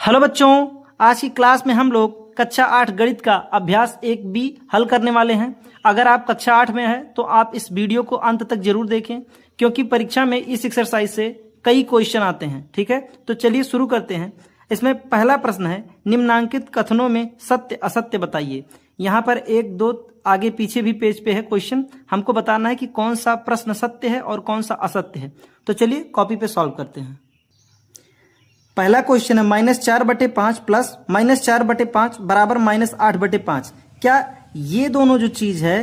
Hello बच्चों, आज की क्लास में हम लोग कक्षा 8 गणित का अभ्यास 1B हल करने वाले हैं। अगर आप कक्षा 8 में हैं तो आप इस वीडियो को अंत तक जरूर देखें, क्योंकि परीक्षा में इस एक्सरसाइज से कई क्वेश्चन आते हैं। ठीक है, तो चलिए शुरू करते हैं। इसमें पहला प्रश्न है, निम्नांकित कथनों में सत्य असत्य बताइए। यहाँ पर 1, 2 आगे पीछे भी पेज पे है क्वेश्चन। हमको बताना है कि कौन सा प्रश्न सत्य है और कौन सा असत्य है। तो चलिए कॉपी पे सॉल्व करते हैं। पहला क्वेश्चन है -4/5 प्लस -4/5 बराबर -8/5। क्या ये दोनों जो चीज है,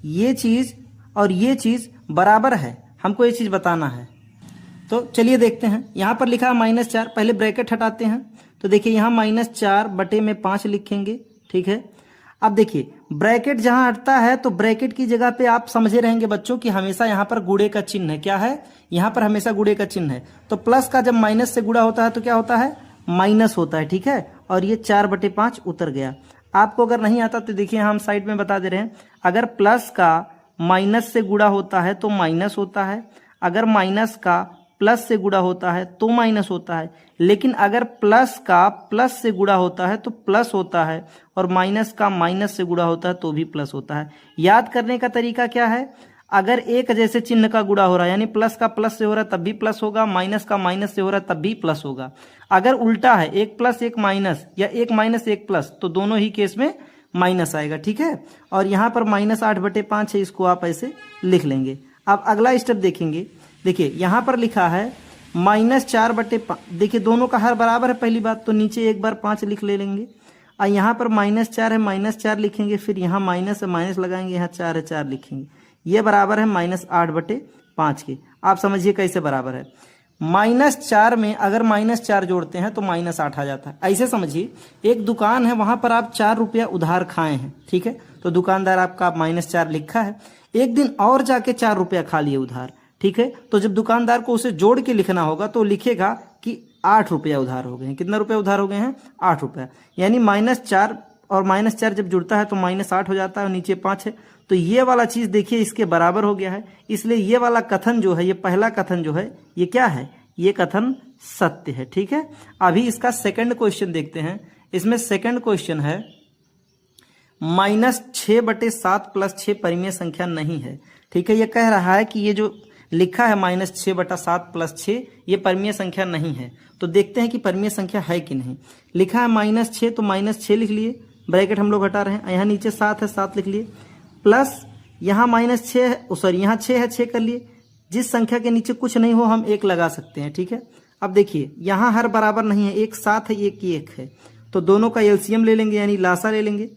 ये चीज और ये चीज बराबर है? हमको ये चीज बताना है। तो चलिए देखते हैं। यहां पर लिखा है -4, पहले ब्रैकेट हटाते हैं। तो देखिए यहाँ -4/5 लिखेंगे। ठीक है, अब देखिए ब्रैकेट जहां हटता है तो ब्रैकेट की जगह पे आप समझे रहेंगे बच्चों कि हमेशा यहाँ पर गुणे का चिन्ह है। क्या है? यहाँ पर हमेशा गुणे का चिन्ह है। तो प्लस का जब माइनस से गुणा होता है तो क्या होता है? माइनस होता है। ठीक है, और ये 4/5 उतर गया। आपको अगर नहीं आता तो देखिए हम साइड में बता दे रहे हैं। अगर प्लस का माइनस से गुणा होता है तो माइनस होता है, अगर माइनस का प्लस से गुणा होता है तो माइनस होता है, लेकिन अगर प्लस का प्लस से गुणा होता है तो प्लस होता है, और माइनस का माइनस से गुणा होता है तो भी प्लस होता है। याद करने का तरीका क्या है? अगर एक जैसे चिन्ह का गुणा हो रहा है, यानी प्लस का प्लस से हो रहा है तब भी प्लस होगा, माइनस का माइनस से हो रहा है तब भी प्लस होगा। अगर उल्टा है, 1 प्लस 1 माइनस या 1 माइनस 1 प्लस, तो दोनों ही केस में माइनस आएगा। ठीक है, और यहाँ पर -8/5 है, इसको आप ऐसे लिख लेंगे। अब अगला स्टेप देखेंगे। देखिए यहाँ पर लिखा है -4/5। देखिए दोनों का हर बराबर है पहली बात, तो नीचे एक बार 5 लिख ले लेंगे। और यहाँ पर -4 है, -4 लिखेंगे, फिर यहाँ माइनस है, माइनस लगाएंगे, यहाँ 4 है, 4 लिखेंगे। ये बराबर है -8/5 के। आप समझिए कैसे बराबर है। -4 में अगर -4 जोड़ते हैं तो -8 आ जाता है। ऐसे समझिए, एक दुकान है, वहां पर आप 4 रुपया उधार खाए हैं। ठीक है, तो दुकानदार आपका -4 लिखा है, एक दिन और जाके 4 रुपया खा लिए उधार। ठीक है, तो जब दुकानदार को उसे जोड़ के लिखना होगा तो लिखेगा कि 8 रुपया उधार हो गए हैं। कितना रुपया उधार हो गए हैं? 8 रुपया। यानी -4 और -4 जब जुड़ता है तो -8 हो जाता है, और नीचे 5 है। तो ये वाला चीज देखिए इसके बराबर हो गया है। इसलिए ये वाला कथन जो है, ये पहला कथन जो है, ये क्या है? ये कथन सत्य है। ठीक है, अभी इसका सेकंड क्वेश्चन देखते हैं। इसमें सेकंड क्वेश्चन है -6/7 + 6 परिमेय संख्या नहीं है। ठीक है, ये कह रहा है कि ये जो लिखा है -6/7 + 6, ये परिमेय संख्या नहीं है। तो देखते हैं कि परिमेय संख्या है कि नहीं। लिखा है -6, तो -6 लिख लिए, ब्रैकेट हम लोग हटा रहे हैं। यहाँ नीचे 7 है, 7 लिख लिए, प्लस यहाँ -6 है, सॉरी यहाँ 6 है, 6 कर लिए। जिस संख्या के नीचे कुछ नहीं हो हम 1 लगा सकते हैं। ठीक है, अब देखिए यहाँ हर बराबर नहीं है, एक 7 है, एक 1 है, तो दोनों का एलसीएम ले लेंगे, यानी लासा ले लेंगे।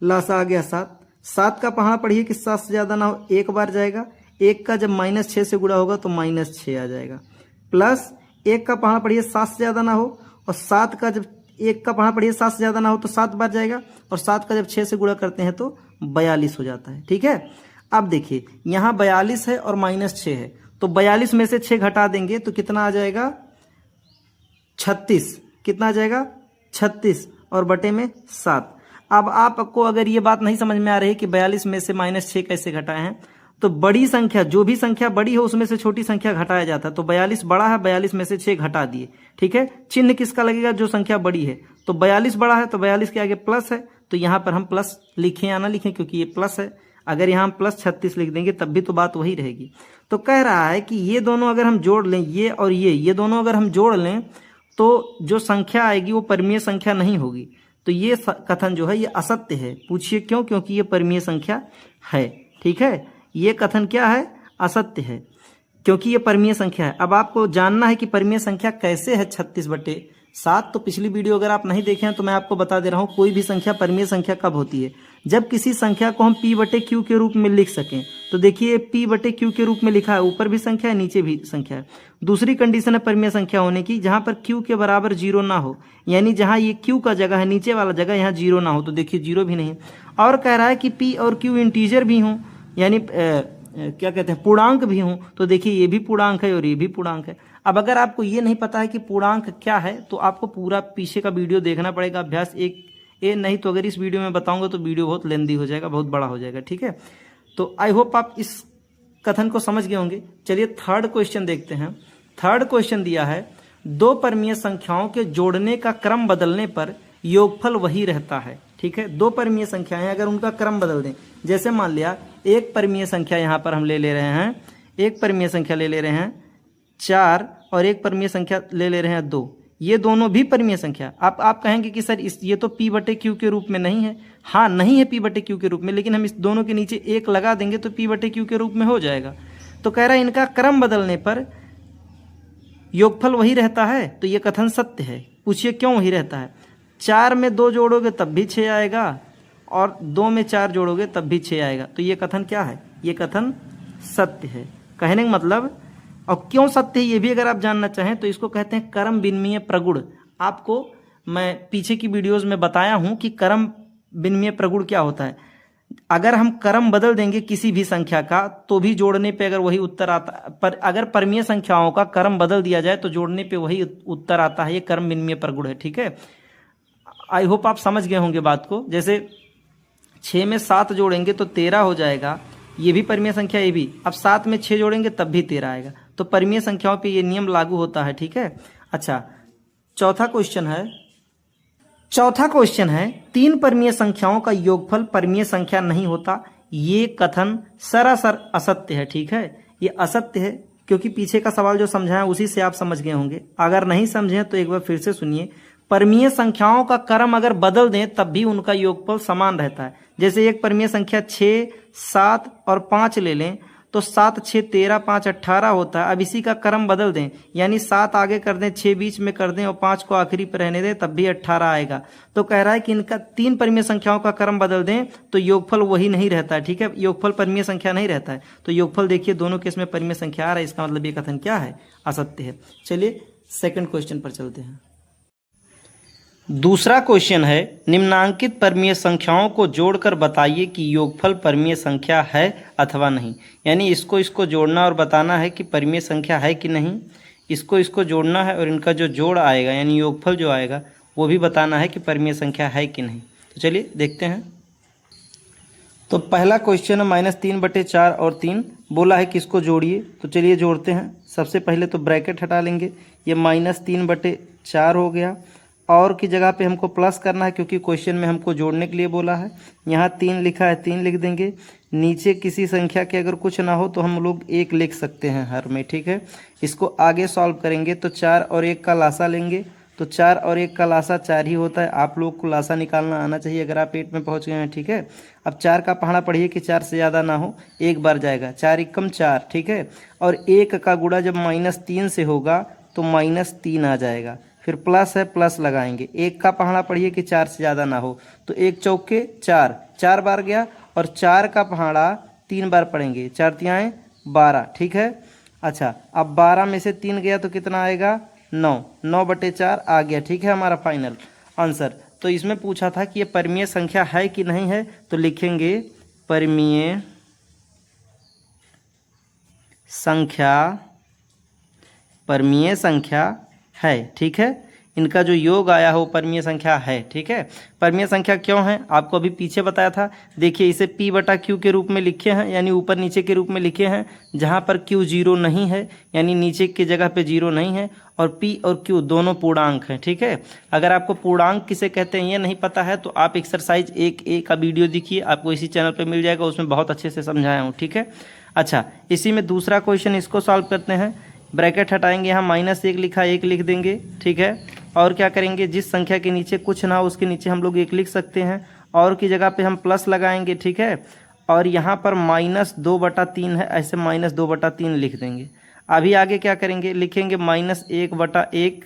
लासा आ गया 7। 7 का पहाड़ा पढ़िए कि 7 से ज्यादा ना हो, एक बार जाएगा। 1 का जब -6 से गुणा होगा तो -6 आ जाएगा, प्लस 1 का पहाड़ा पढ़िए 7 से ज्यादा ना हो, और 7 का जब 1 का पहाड़ा पढ़िए 7 से ज्यादा ना हो तो 7 बार जाएगा, और 7 का जब 6 से गुणा करते हैं तो 42 हो जाता है। ठीक है, अब देखिए यहाँ 42 है और -6 है, तो 42 में से 6 घटा देंगे तो कितना आ जाएगा? 36। कितना आ जाएगा? 36, और बटे में 7। अब आपको अगर ये बात नहीं समझ में आ रही कि 42 में से -6 कैसे घटाए हैं, तो बड़ी संख्या, जो भी संख्या बड़ी हो उसमें से छोटी संख्या घटाया जाता है। तो 42 बड़ा है, 42 में से 6 घटा दिए। ठीक है, चिन्ह किसका लगेगा? जो संख्या बड़ी है। तो 42 बड़ा है तो 42 के आगे प्लस है, तो यहाँ पर हम प्लस लिखें या ना लिखें, क्योंकि ये प्लस है। अगर यहाँ हम +36 लिख देंगे तब भी तो बात वही रहेगी। तो कह रहा है कि ये दोनों अगर हम जोड़ लें, ये और ये दोनों अगर हम जोड़ लें तो जो संख्या आएगी वो परिमेय संख्या नहीं होगी। तो ये कथन जो है ये असत्य है। पूछिए क्यों? क्योंकि ये परिमेय संख्या है। ठीक है, ये कथन क्या है? असत्य है, क्योंकि ये परिमेय संख्या है। अब आपको जानना है कि परिमेय संख्या कैसे है 36/7। तो पिछली वीडियो अगर आप नहीं देखे हैं तो मैं आपको बता दे रहा हूँ। कोई भी संख्या परिमेय संख्या कब होती है? जब किसी संख्या को हम P/Q के रूप में लिख सकें। तो देखिए P/Q के रूप में लिखा है, ऊपर भी संख्या है, नीचे भी संख्या है। दूसरी कंडीशन है परिमेय संख्या होने की, जहां पर Q के बराबर 0 ना हो, यानी जहां ये Q का जगह है, नीचे वाला जगह, यहाँ 0 ना हो। तो देखिए 0 भी नहीं है। और कह रहा है कि P और Q इंटीजर भी हों, यानी क्या कहते हैं, पूर्णांक भी हों। तो देखिए ये भी पूर्णांक है और ये भी पूर्णांक है। अब अगर आपको ये नहीं पता है कि पूर्णांक क्या है तो आपको पूरा पीछे का वीडियो देखना पड़ेगा, अभ्यास 1A। नहीं तो अगर इस वीडियो में बताऊंगा तो वीडियो बहुत लेंदी हो जाएगा, बहुत बड़ा हो जाएगा। ठीक है, तो आई होप आप इस कथन को समझ गए होंगे। चलिए थर्ड क्वेश्चन देखते हैं। थर्ड क्वेश्चन दिया है दो परमीय संख्याओं के जोड़ने का क्रम बदलने पर योगफल वही रहता है। ठीक है, दो परमीय संख्याएं अगर उनका क्रम बदल दें, जैसे मान लिया एक परमीय संख्या यहाँ पर हम ले रहे हैं, एक परमीय संख्या ले रहे हैं 4 और एक परमीय संख्या ले रहे हैं 2, ये दोनों भी परमीय संख्या। आप कहेंगे कि सर ये तो P बटे Q के रूप में नहीं है। हाँ, नहीं है P बटे Q के रूप में, लेकिन हम इस दोनों के नीचे 1 लगा देंगे तो P बटे Q के रूप में हो जाएगा। तो कह रहा है इनका क्रम बदलने पर योगफल वही रहता है। तो ये कथन सत्य है। पूछिए क्यों वही रहता है? 4 में 2 जोड़ोगे तब भी 6 आएगा और 2 में 4 जोड़ोगे तब भी 6 आएगा। तो ये कथन क्या है? ये कथन सत्य है। कहने का मतलब, और क्यों सत्य है ये भी अगर आप जानना चाहें तो इसको कहते हैं क्रम विनिमय प्रगुण। आपको मैं पीछे की वीडियोस में बताया हूं कि क्रम विनिमय प्रगुण क्या होता है। अगर हम क्रम बदल देंगे किसी भी संख्या का तो भी जोड़ने पे अगर वही उत्तर आता, पर अगर परमीय संख्याओं का क्रम बदल दिया जाए तो जोड़ने पे वही उत्तर आता है। ये क्रम विनिमय प्रगुण है। ठीक है, आई होप आप समझ गए होंगे बात को। जैसे 6 में 7 जोड़ेंगे तो 13 हो जाएगा, ये भी परमीय संख्या, ये भी। अब 7 में 6 जोड़ेंगे तब भी 13 आएगा। तो परमीय संख्याओं पे ये नियम लागू होता है। ठीक है, अच्छा चौथा क्वेश्चन है 3 परमीय संख्याओं का योगफल परमीय संख्या नहीं होता। ये कथन सरासर असत्य है। ठीक है, ये असत्य है क्योंकि पीछे का सवाल जो समझाया उसी से आप समझ गए होंगे। अगर नहीं समझे तो एक बार फिर से सुनिए। परमीय संख्याओं का क्रम अगर बदल दें तब भी उनका योगफल समान रहता है। जैसे एक परमीय संख्या 6, 7 और 5 ले लें तो 7, 6, 13, 5, 18 होता है। अब इसी का क्रम बदल दें, यानी 7 आगे कर दें, 6 बीच में कर दें और 5 को आखिरी पर रहने दें, तब भी 18 आएगा। तो कह रहा है कि इनका 3 परमीय संख्याओं का क्रम बदल दें तो योगफल वही नहीं रहता है। ठीक है, योगफल परमीय संख्या नहीं रहता है। तो योगफल देखिए दोनों केस में परमीय संख्या आ रहा है, इसका मतलब ये कथन क्या है? असत्य है। चलिए सेकंड क्वेश्चन पर चलते हैं। दूसरा क्वेश्चन है, निम्नांकित परमीय संख्याओं को जोड़कर बताइए कि योगफल परमीय संख्या है अथवा नहीं। यानी इसको जोड़ना और बताना है कि परमीय संख्या है कि नहीं। इसको जोड़ना है और इनका जो जोड़ आएगा यानी योगफल जो आएगा वो भी बताना है कि परमीय संख्या है कि नहीं। तो चलिए देखते हैं। तो पहला क्वेश्चन है -3/4 और 3 बोला है कि इसको जोड़िए। तो चलिए जोड़ते हैं। सबसे पहले तो ब्रैकेट हटा लेंगे, ये -3/4 हो गया। और की जगह पे हमको प्लस करना है क्योंकि क्वेश्चन में हमको जोड़ने के लिए बोला है। यहाँ 3 लिखा है, 3 लिख देंगे। नीचे किसी संख्या के अगर कुछ ना हो तो हम लोग 1 लिख सकते हैं हर में। ठीक है, इसको आगे सॉल्व करेंगे तो 4 और 1 का लासा लेंगे तो 4 और 1 का लासा 4 ही होता है। आप लोग को लासा निकालना आना चाहिए अगर आप 8 में पहुँच गए हैं। ठीक है, अब 4 का पहाड़ा पढ़िए कि 4 से ज़्यादा ना हो, एक बार जाएगा। 4 एकम 4। ठीक है, और 1 का गुणा जब -3 से होगा तो -3 आ जाएगा। फिर प्लस है, प्लस लगाएंगे। 1 का पहाड़ा पढ़िए कि 4 से ज़्यादा ना हो, तो 1 चौके 4, 4 बार गया। और 4 का पहाड़ा 3 बार पढ़ेंगे, 4 तियाएँ 12। ठीक है, अच्छा अब 12 में से 3 गया तो कितना आएगा? 9। 9/4 आ गया। ठीक है, हमारा फाइनल आंसर। तो इसमें पूछा था कि ये परमीय संख्या है कि नहीं है, तो लिखेंगे परमीय संख्या है। ठीक है, इनका जो योग आया हो परमीय संख्या है। ठीक है, परमीय संख्या क्यों है आपको अभी पीछे बताया था। देखिए इसे P/Q के रूप में लिखे हैं, यानी ऊपर नीचे के रूप में लिखे हैं। जहाँ पर Q 0 नहीं है, यानी नीचे की जगह पे 0 नहीं है, और P और Q दोनों पूर्णांक हैं। ठीक है, अगर आपको पूर्णांक किसे कहते हैं ये नहीं पता है तो आप एक्सरसाइज 1A का वीडियो देखिए, आपको इसी चैनल पर मिल जाएगा, उसमें बहुत अच्छे से समझाया हूँ। ठीक है, अच्छा इसी में दूसरा क्वेश्चन, इसको सॉल्व करते हैं। ब्रैकेट हटाएंगे, यहाँ -1 लिखा, 1 लिख देंगे। ठीक है, और क्या करेंगे, जिस संख्या के नीचे कुछ ना हो उसके नीचे हम लोग 1 लिख सकते हैं, और की जगह पे हम प्लस लगाएंगे। ठीक है, और यहाँ पर -2/3 है, ऐसे -2/3 लिख देंगे। अभी आगे क्या करेंगे, लिखेंगे -1/1।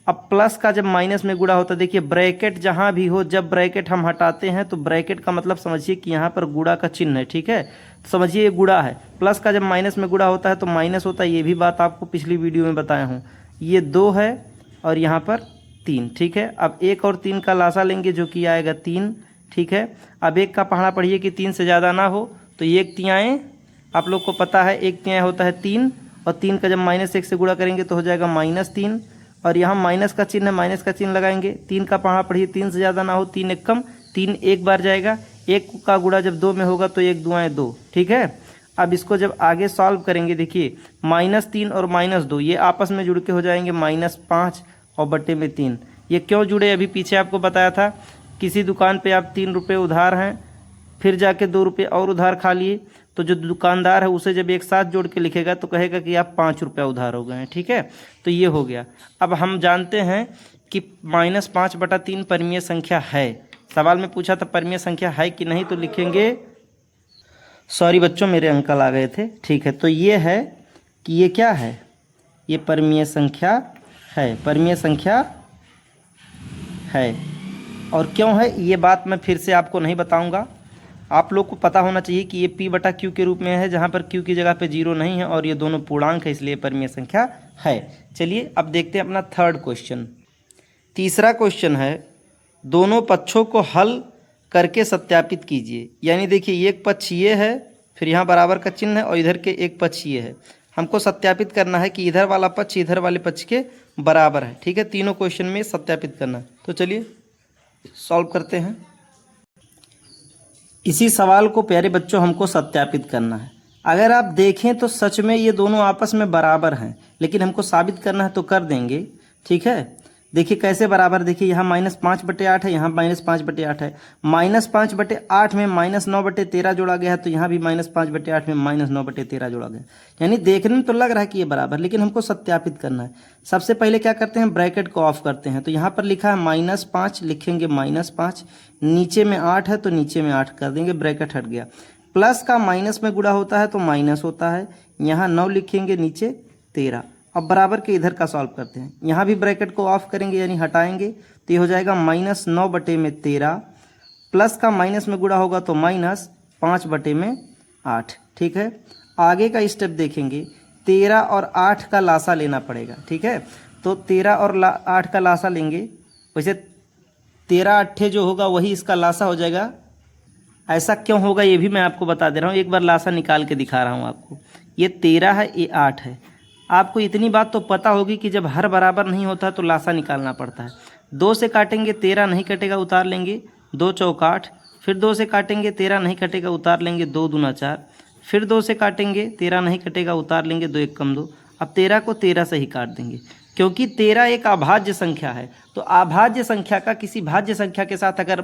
अब प्लस का जब माइनस में गुणा होता है, देखिए ब्रैकेट जहाँ भी हो, जब ब्रैकेट हम हटाते हैं तो ब्रैकेट का मतलब समझिए कि यहाँ पर गुणा का चिन्ह है। ठीक है, समझिए ये गुणा है। प्लस का जब माइनस में गुणा होता है तो माइनस होता है, ये भी बात आपको पिछली वीडियो में बताया हूँ। ये 2 है और यहाँ पर 3। ठीक है, अब 1 और 3 का लासा लेंगे जो कि आएगा 3। ठीक है, अब 1 का पहाड़ा पढ़िए कि 3 से ज़्यादा ना हो, तो 1 तियाएँ आप लोग को पता है 1 तियाएँ होता है 3, और 3 का जब -1 से गुणा करेंगे तो हो जाएगा -3, और यहाँ माइनस का चिन्ह है, माइनस का चिन्ह लगाएंगे। 3 का पहाड़ा पढ़िए 3 से ज़्यादा ना हो, 3 एकम 3, एक बार जाएगा। 1 का गुणा जब 2 में होगा तो 1 दुआएँ 2। ठीक है, अब इसको जब आगे सॉल्व करेंगे, देखिए -3 और -2 ये आपस में जुड़ के हो जाएंगे -5 और बटे में 3। ये क्यों जुड़े, अभी पीछे आपको बताया था। किसी दुकान पे आप 3 रुपये उधार हैं, फिर जाके 2 रुपये और उधार खा लिए, तो जो दुकानदार है उसे जब एक साथ जोड़ के लिखेगा तो कहेगा कि आप 5 रुपये उधार हो गए हैं। ठीक है, तो ये हो गया। अब हम जानते हैं कि -5/3 परिमेय संख्या है। सवाल में पूछा था परिमेय संख्या है कि नहीं, तो लिखेंगे, सॉरी बच्चों मेरे अंकल आ गए थे। ठीक है, तो ये है कि ये क्या है, ये परिमेय संख्या है, परिमेय संख्या है। और क्यों है ये बात मैं फिर से आपको नहीं बताऊंगा, आप लोग को पता होना चाहिए कि ये P/Q के रूप में है, जहाँ पर Q की जगह पे 0 नहीं है और ये दोनों पूर्णांक है, इसलिए परिमेय संख्या है। चलिए अब देखते हैं अपना थर्ड क्वेश्चन। तीसरा क्वेश्चन है, दोनों पक्षों को हल करके सत्यापित कीजिए। यानी देखिए एक पक्ष ये है, फिर यहाँ बराबर का चिन्ह है और इधर के एक पक्ष ये है। हमको सत्यापित करना है कि इधर वाला पक्ष इधर वाले पक्ष के बराबर है। ठीक है, तीनों क्वेश्चन में सत्यापित करना है। तो चलिए सॉल्व करते हैं। इसी सवाल को प्यारे बच्चों हमको सत्यापित करना है। अगर आप देखें तो सच में ये दोनों आपस में बराबर हैं, लेकिन हमको साबित करना है तो कर देंगे। ठीक है, देखिए कैसे बराबर, देखिए यहाँ -5/8 है, यहाँ -5/8 है। -5/8 में -9/13 जोड़ा गया है, तो यहाँ भी -5/8 में -9/13 जोड़ा गया। यानी देखने में तो लग रहा है कि ये बराबर, लेकिन हमको सत्यापित करना है। सबसे पहले क्या करते हैं, ब्रैकेट को ऑफ करते हैं। तो यहाँ पर लिखा है -5, लिखेंगे -5, नीचे में 8 है तो नीचे में 8 कर देंगे, ब्रैकेट हट गया। प्लस का माइनस में गुणा होता है तो माइनस होता है, यहाँ 9 लिखेंगे, नीचे 13। अब बराबर के इधर का सॉल्व करते हैं, यहाँ भी ब्रैकेट को ऑफ करेंगे यानी हटाएंगे, तो ये हो जाएगा -9/13, प्लस का माइनस में गुणा होगा तो -5/8। ठीक है, आगे का स्टेप देखेंगे, 13 और 8 का लासा लेना पड़ेगा। ठीक है, तो 13 और 8 का लासा लेंगे, वैसे 13 अट्ठे जो होगा वही इसका लासा हो जाएगा। ऐसा क्यों होगा ये भी मैं आपको बता दे रहा हूँ, एक बार लासा निकाल के दिखा रहा हूँ आपको। ये 13 है, ये 8 है। आपको इतनी बात तो पता होगी कि जब हर बराबर नहीं होता तो लासा निकालना पड़ता है। 2 से काटेंगे 13 नहीं कटेगा, उतार लेंगे, 2 चौक 8। फिर 2 से काटेंगे 13 नहीं कटेगा, उतार लेंगे, 2 दूना 4। फिर 2 से काटेंगे 13 नहीं कटेगा, उतार लेंगे, 2 1 कम 2। अब 13 को 13 से ही काट देंगे, क्योंकि 13 एक अभाज्य संख्या है। तो अभाज्य संख्या का किसी भाज्य संख्या के साथ अगर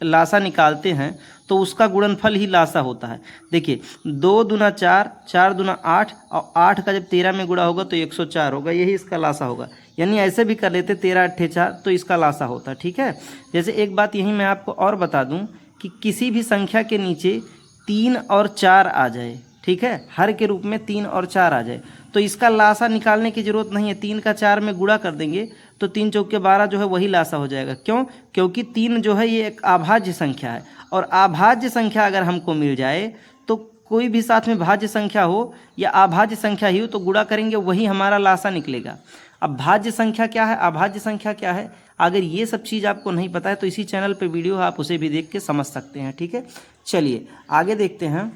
लासा निकालते हैं तो उसका गुणनफल ही लासा होता है। देखिए 2 दूना 4, 4 दूना 8, और 8 का जब 13 में गुणा होगा तो 104 होगा, यही इसका लासा होगा। यानी ऐसे भी कर लेते 13 अट्ठे 4, तो इसका लासा होता है। ठीक है, जैसे एक बात यही मैं आपको और बता दूं कि किसी भी संख्या के नीचे 3 और 4 आ जाए, ठीक है, हर के रूप में 3 और 4 आ जाए, तो इसका लासा निकालने की जरूरत नहीं है। 3 का 4 में गुणा कर देंगे तो 3 चौके 12 जो है वही लासा हो जाएगा। क्यों? क्योंकि 3 जो है ये एक अभाज्य संख्या है, और अभाज्य संख्या अगर हमको मिल जाए तो कोई भी साथ में भाज्य संख्या हो या अभाज्य संख्या ही हो तो गुणा करेंगे वही हमारा लासा निकलेगा। अब भाज्य संख्या क्या है, अभाज्य संख्या क्या है, अगर ये सब चीज़ आपको नहीं पता है तो इसी चैनल पे वीडियो है, आप उसे भी देख के समझ सकते हैं। ठीक है, चलिए आगे देखते हैं।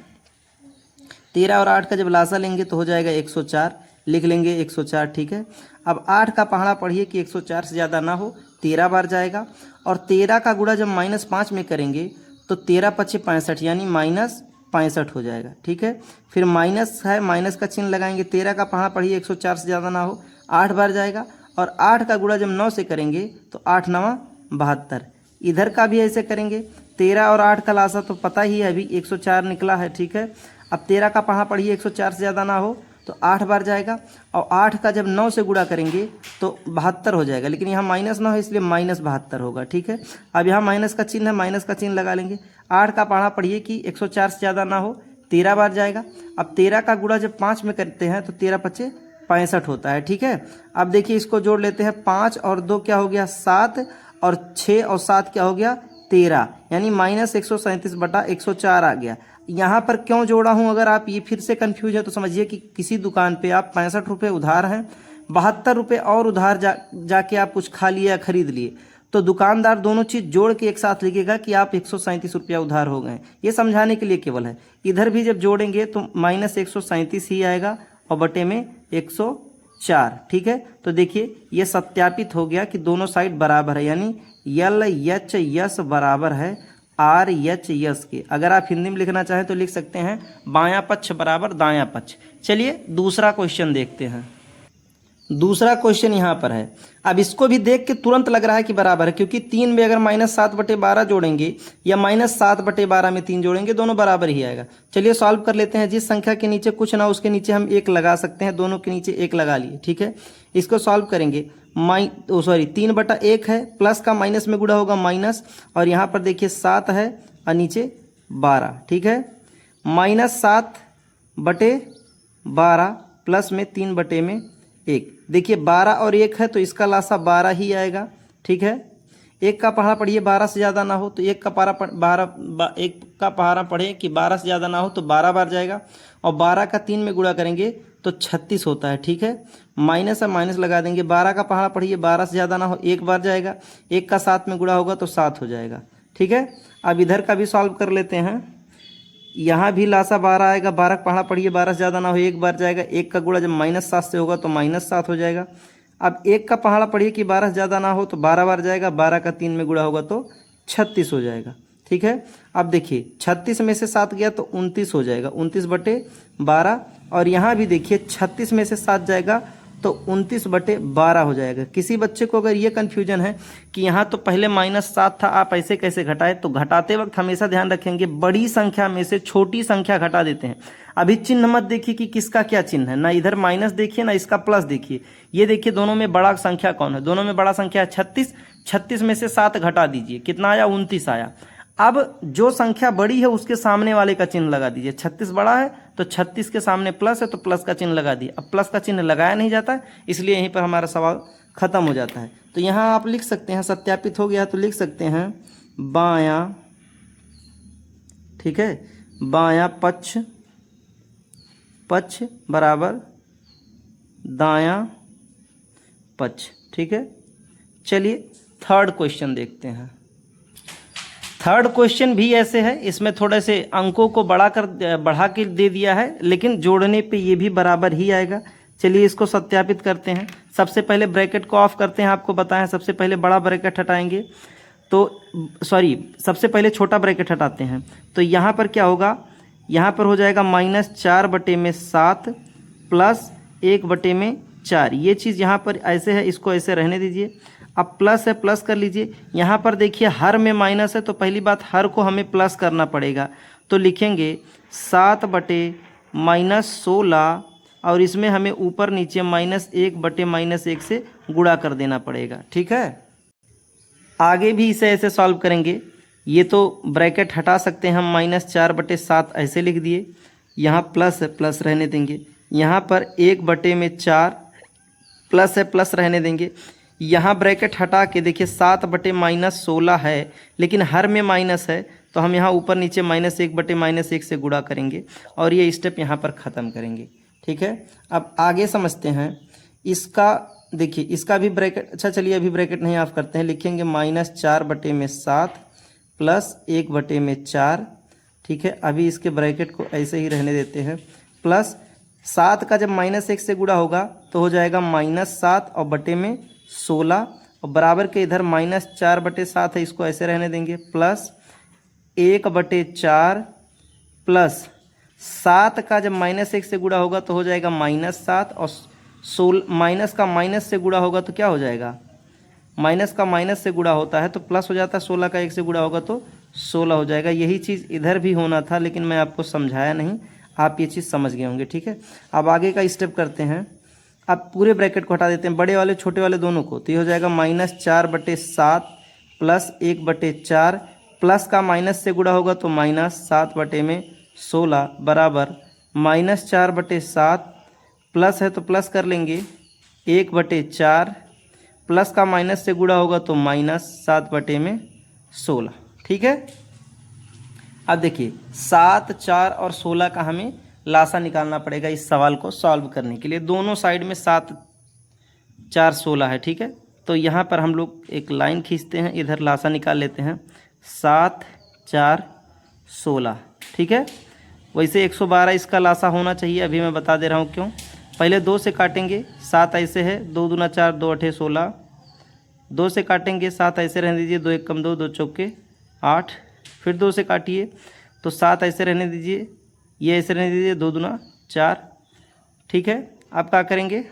13 और 8 का जब लासा लेंगे तो हो जाएगा 104, लिख लेंगे 104। ठीक है, अब 8 का पहाड़ा पढ़िए कि 104 से ज़्यादा ना हो, 13 बार जाएगा, और 13 का गुणा जब -5 में करेंगे तो 13 × 5 = 65, यानी -65 हो जाएगा। ठीक है, फिर माइनस है, माइनस का चिन्ह लगाएंगे, 13 का पहाड़ा पढ़िए 104 से ज़्यादा ना हो, 8 बार जाएगा, और 8 का गुणा जब 9 से करेंगे तो 8 × 9 = 72। इधर का भी ऐसे करेंगे, 13 और 8 का लासा तो पता ही है, अभी 104 निकला है। ठीक है, अब 13 का पहाड़ा पढ़िए 104 से ज़्यादा ना हो तो 8 बार जाएगा, और 8 का जब 9 से गुणा करेंगे तो 72 हो जाएगा, लेकिन यहाँ -9 है इसलिए -72 होगा। ठीक है, अब यहाँ माइनस का चिन्ह है, माइनस का चिन्ह लगा लेंगे। 8 का पहाड़ा पढ़िए कि 104 से ज़्यादा ना हो, 13 बार जाएगा। अब 13 का गुणा जब 5 में करते हैं तो 13 × 5 = 65 होता है। ठीक है, अब देखिए इसको जोड़ लेते हैं, 5 और 2 क्या हो गया 7, और 6 और 7 क्या हो गया 13, यानी -137/104 आ गया। यहाँ पर क्यों जोड़ा हूँ, अगर आप ये फिर से कंफ्यूज है तो समझिए कि किसी दुकान पे आप 65 रुपये उधार हैं, 72 रुपये और उधार जाके आप कुछ खा लिए या खरीद लिए, तो दुकानदार दोनों चीज़ जोड़ के एक साथ लिखेगा कि आप 137 रुपया उधार हो गए। ये समझाने के लिए केवल है। इधर भी जब जोड़ेंगे तो -137 ही आएगा और बटे में 104। ठीक है, तो देखिए ये सत्यापित हो गया कि दोनों साइड बराबर है, यानी LHS बराबर है RHS के। अगर आप हिंदी में लिखना चाहें तो लिख सकते हैं बायां पक्ष बराबर दायां पक्ष। चलिए दूसरा क्वेश्चन देखते हैं। दूसरा क्वेश्चन यहाँ पर है। अब इसको भी देख के तुरंत लग रहा है कि बराबर है, क्योंकि 3 में अगर -7/12 जोड़ेंगे या -7/12 में 3 जोड़ेंगे, दोनों बराबर ही आएगा। चलिए सॉल्व कर लेते हैं। जिस संख्या के नीचे कुछ ना उसके नीचे हम 1 लगा सकते हैं, दोनों के नीचे 1 लगा लिए, ठीक है। इसको सॉल्व करेंगे। 3/1 है, प्लस का माइनस में गुणा होगा माइनस, और यहाँ पर देखिए 7 है और नीचे 12, ठीक है। -7/12 प्लस में 3/1। देखिए 12 और 1 है तो इसका लासा 12 ही आएगा, ठीक है। 1 का पहाड़ा पढ़िए 12 से ज़्यादा ना हो तो 1 का पहाड़ा पढ़े कि 12 से ज़्यादा ना हो तो 12 बार जाएगा, और 12 का 3 में गुणा करेंगे तो 36 होता है, ठीक है। माइनस और माइनस लगा देंगे। 12 का पहाड़ा पढ़िए 12 से ज़्यादा ना हो 1 बार जाएगा, 1 का 7 में गुणा होगा तो 7 हो जाएगा, ठीक है। अब इधर का भी सॉल्व कर लेते हैं। यहाँ भी लासा 12 आएगा। 12 का पहाड़ा पढ़िए 12 से ज़्यादा ना हो 1 बार जाएगा, 1 का गुणा जब -7 से होगा तो -7 हो जाएगा। अब 1 का पहाड़ा पढ़िए कि 12 से ज़्यादा ना हो तो 12 बार जाएगा, 12 का 3 में गुणा होगा तो 36 हो जाएगा, ठीक है। अब देखिए 36 में से 7 गया तो 29 हो जाएगा, 29/12। और यहाँ भी देखिए 36 में से 7 जाएगा तो 29/12 हो जाएगा। किसी बच्चे को अगर ये कन्फ्यूजन है कि यहाँ तो पहले -7 था, आप ऐसे कैसे घटाए, तो घटाते वक्त हमेशा ध्यान रखेंगे बड़ी संख्या में से छोटी संख्या घटा देते हैं। अभी चिन्ह मत देखिए कि किसका क्या चिन्ह है, ना इधर माइनस देखिए ना इसका प्लस देखिए। ये देखिए दोनों में बड़ा संख्या कौन है, दोनों में बड़ा संख्या है 36। 36 में से 7 घटा दीजिए, कितना आया 29 आया। अब जो संख्या बड़ी है उसके सामने वाले का चिन्ह लगा दीजिए। 36 बड़ा है तो 36 के सामने प्लस है तो प्लस का चिन्ह लगा दिए। अब प्लस का चिन्ह लगाया नहीं जाता है, इसलिए यहीं पर हमारा सवाल खत्म हो जाता है। तो यहाँ आप लिख सकते हैं, सत्यापित हो गया तो लिख सकते हैं बायां, ठीक है, बायां पक्ष बराबर दायां पक्ष, ठीक है। चलिए थर्ड क्वेश्चन देखते हैं। थर्ड क्वेश्चन भी ऐसे है, इसमें थोड़े से अंकों को बढ़ा के दे दिया है, लेकिन जोड़ने पे ये भी बराबर ही आएगा। चलिए इसको सत्यापित करते हैं। सबसे पहले ब्रैकेट को ऑफ करते हैं। आपको बताएं सबसे पहले बड़ा ब्रैकेट हटाएंगे तो सबसे पहले छोटा ब्रैकेट हटाते हैं। तो यहाँ पर क्या होगा, यहाँ पर हो जाएगा -4/7 प्लस 1/4। ये चीज़ यहाँ पर ऐसे है, इसको ऐसे रहने दीजिए। अब प्लस है, प्लस कर लीजिए। यहाँ पर देखिए हर में माइनस है तो पहली बात हर को हमें प्लस करना पड़ेगा, तो लिखेंगे 7/-16, और इसमें हमें ऊपर नीचे -1/-1 से गुणा कर देना पड़ेगा, ठीक है। आगे भी इसे ऐसे सॉल्व करेंगे। ये तो ब्रैकेट हटा सकते हैं हम, -4/7 ऐसे लिख दिए। यहाँ प्लस है, प्लस रहने देंगे। यहाँ पर 1/4 प्लस है, प्लस रहने देंगे। यहाँ ब्रैकेट हटा के देखिए 7/-16 है, लेकिन हर में माइनस है तो हम यहाँ ऊपर नीचे -1/-1 से गुणा करेंगे और ये स्टेप यहाँ पर ख़त्म करेंगे, ठीक है। अब आगे समझते हैं इसका। देखिए इसका भी ब्रैकेट, अच्छा चलिए अभी ब्रैकेट नहीं ऑफ करते हैं, लिखेंगे -4/7 प्लस 1/4, ठीक है। अभी इसके ब्रैकेट को ऐसे ही रहने देते हैं। प्लस 7 का जब -1 से गुणा होगा तो हो जाएगा -7 और बटे में 16, और बराबर के इधर -4/7 है, इसको ऐसे रहने देंगे। प्लस 1/4 प्लस 7 का जब -1 से गुणा होगा तो हो जाएगा -7, और 16 माइनस का माइनस से गुणा होगा तो क्या हो जाएगा, माइनस का माइनस से गुणा होता है तो प्लस हो जाता है। 16 का 1 से गुणा होगा तो 16 हो जाएगा। यही चीज़ इधर भी होना था, लेकिन मैं आपको समझाया नहीं, आप ये चीज़ समझ गए होंगे, ठीक है। अब आगे का स्टेप करते हैं। अब पूरे ब्रैकेट को हटा देते हैं, बड़े वाले छोटे वाले दोनों को। तो ये हो जाएगा -4/7 प्लस 1/4, प्लस का माइनस से गुणा होगा तो -7/16 बराबर -4/7 प्लस है तो प्लस कर लेंगे 1/4, प्लस का माइनस से गुणा होगा तो -7/16, ठीक है। अब देखिए 7, 4 और 16 का हमें लासा निकालना पड़ेगा इस सवाल को सॉल्व करने के लिए। दोनों साइड में 7, 4, 16 है, ठीक है। तो यहाँ पर हम लोग एक लाइन खींचते हैं, इधर लासा निकाल लेते हैं 7, 4, 16, ठीक है। वैसे 112 इसका लासा होना चाहिए, अभी मैं बता दे रहा हूँ क्यों। पहले 2 से काटेंगे, 7 ऐसे है, 2 दूना 4, 2 8 16, 2 से काटेंगे 7 ऐसे रहने दीजिए, 2 1 कम 2, 2 चौके 8, फिर 2 से काटिए तो 7 ऐसे रहने दीजिए, ये ऐसे रहने दीजिए, 2 दूना 4। ठीक है, अब क्या करेंगे,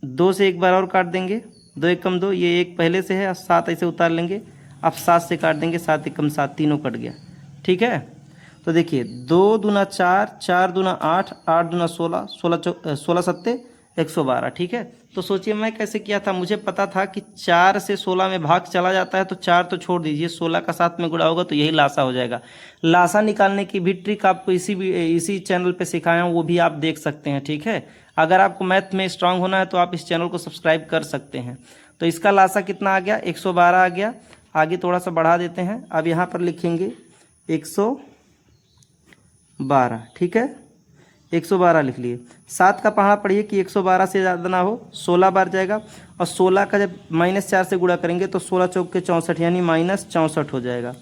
2 से एक बार और काट देंगे, 2 एक कम 2, ये एक पहले से है, 7 ऐसे उतार लेंगे, अब 7 से काट देंगे, 7 एक कम 7, तीनों कट गया। ठीक है, तो देखिए 2 दूना 4, 4 दूना 8, 8 दूना 16, 16 सत्ते 112। ठीक है, तो सोचिए मैं कैसे किया था, मुझे पता था कि 4 से 16 में भाग चला जाता है, तो 4 तो छोड़ दीजिए, 16 का 7 में गुणा होगा तो यही लासा हो जाएगा। लासा निकालने की भी ट्रिक आपको इसी चैनल पे सिखाया हूँ, वो भी आप देख सकते हैं। ठीक है, अगर आपको मैथ में स्ट्रांग होना है तो आप इस चैनल को सब्सक्राइब कर सकते हैं। तो इसका लासा कितना आ गया, 112 आ गया। आगे थोड़ा सा बढ़ा देते हैं, अब यहाँ पर लिखेंगे 112। ठीक है, 112 लिख लिए। 7 का पहाड़ा पढ़िए कि 112 से ज़्यादा ना हो, 16 बार जाएगा, और 16 का जब -4 से गुणा करेंगे तो 16 चौक के 64 यानी -64 हो जाएगा।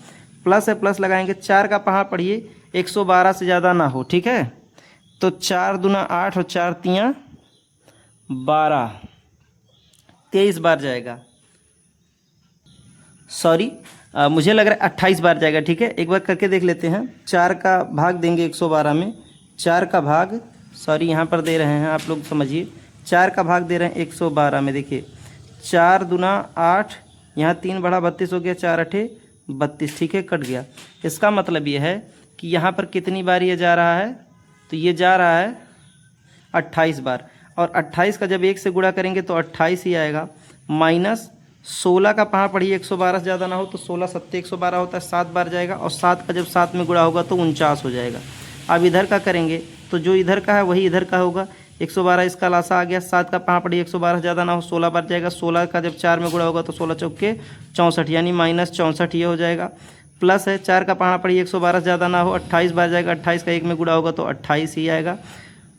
प्लस है, प्लस लगाएंगे। 4 का पहाड़ा पढ़िए 112 से ज़्यादा ना हो। ठीक है, तो 4 दूना 8 और 4 तियाँ 12, 23 बार जाएगा। सॉरी, मुझे लग रहा है 28 बार जाएगा। ठीक है, एक बार करके देख लेते हैं। 4 का भाग देंगे 112 में, 4 का भाग, सॉरी यहाँ पर दे रहे हैं, आप लोग समझिए, 4 का भाग दे रहे हैं 112 में। देखिए 4 दूना 8, यहाँ 3 बढ़ा 32 हो गया, 4 अठे 32। ठीक है, कट गया। इसका मतलब ये है कि यहाँ पर कितनी बार ये जा रहा है, तो ये जा रहा है 28 बार, और 28 का जब 1 से गुणा करेंगे तो 28 ही आएगा। माइनस 16 का पहाड़ पढ़िए 112 से ज़्यादा ना हो, तो 16 सत्ते 112 होता है, 7 बार जाएगा, और 7 का जब 7 में गुणा होगा तो 49 हो जाएगा। अब इधर का करेंगे तो जो इधर का है वही इधर का होगा। 112 इसका लासा आ गया। 7 का पहाड़ पढ़िए 112 से ज़्यादा ना हो, 16 बार जाएगा, 16 का जब 4 में गुणा होगा तो 16 चौक के 64 यानी -64 ये हो जाएगा। प्लस है, 4 का पहाड़ा पढ़िए 112 से ज़्यादा ना हो, 28 बार जाएगा, 28 का 1 में गुणा होगा तो 28 ही आएगा।